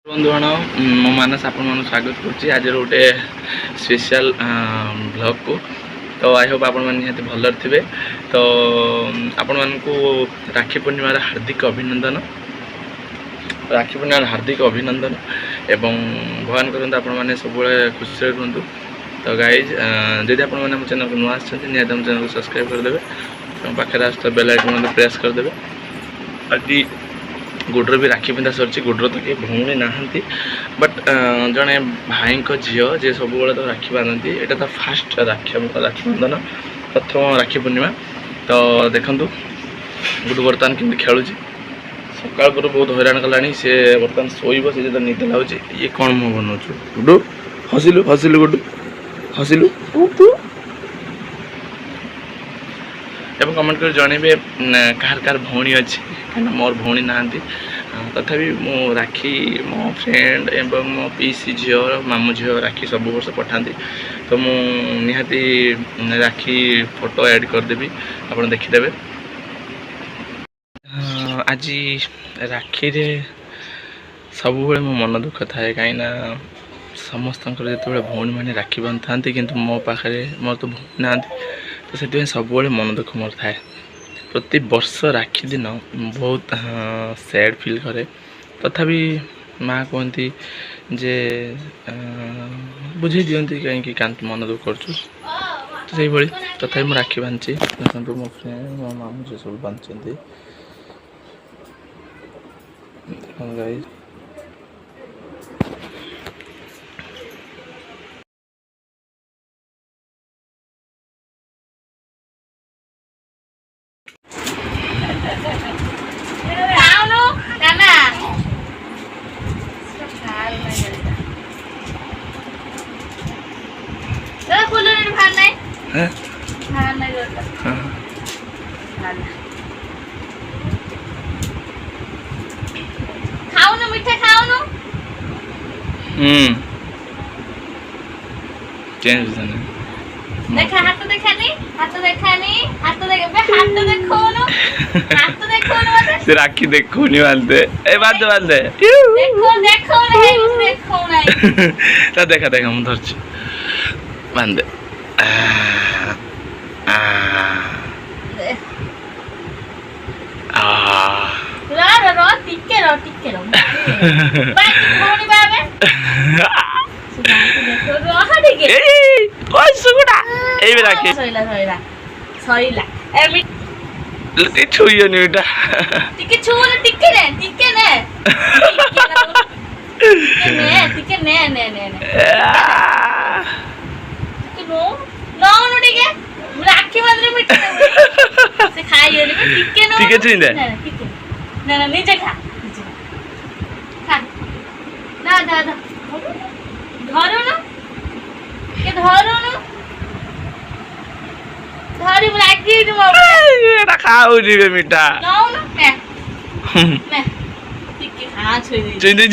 बंधुगण मो मानस आपण स्वागत करुच्ची आज गोटे स्पेशल ब्लॉग को। तो आई होप आपण मैंने निहाती भल थे। तो आपण मानक राखी पूर्णिमार हार्दिक अभिनंदन, राखी पूर्णिमार हार्दिक अभिनंदन एवं भगवान करते आपण मैंने सब खुशी रुहतु। तो गाइज जदि आपण मैंने चैनल को नुआ आसछन्ति निहाती हम चैनल को सब्सक्राइब करदेवे, पाखे आस बेल आइकन प्रेस करदेवे। आज गुड्र भी राखी पिंधा सर, गुड्र तो किए भौणी नहांती बट जड़े भाई झील जी सब तो राखी बांधती। यहाँ तो फास्ट राखी बंधन प्रथम राखी पूर्णिमा। तो देखु गुड्डू बर्तमान केमती खेलुँ सकाल पर बहुत हैरान कला सी बर्तमान शोब से जो निद लगुच। ये कौन मुँह बनाऊ गुड्डू? हसिलु हसिलु गुड्डू हसिलु एवं कमेंट कर जनइबे कार कार भौणी अच्छी कहीं मोर भौणी नहांती। तथापि मो राखी मो फ्रेंड एवं मो पीसी झील मामू झील राखी सब वर्ष पठाती। तो मु निहाती राखी फोटो ऐड करदेवी, आप देखीदे। आज राखी रे सब मो मन दुख थाए कहीं समस्त जो भौणी मैंने राखी बांध था कि मो पाखे मोर तो भौणी ना, तो से सब मन दुख मोर थाए। प्रति वर्ष राखी दिन बहुत सैड फील करे। तथापि माँ कहती जे बुझे दिखती कहीं कांत मन दुख कर। तो से भाई तथा मुझे राखी बांधि देखो मो फ्रेंड मो मामू से सब बांधि। गाइस चेंज देखा हाथ देखानी हाथ देखानी हाथ देख बे हाथ देखो न हाथ देखो न मत से राखी देखो नहीं बांधते ए बांध बांध देखो देखो नहीं देखो नहीं ता देखा देखा हम धरछ बांध रो टिके रो बाकी कोनी बाबे धरो ना के धरो ना धरी लागी तुम एटा खाऊ दिबे मिठा लाओ ना ने ने टिके हां छोई दे छोई दे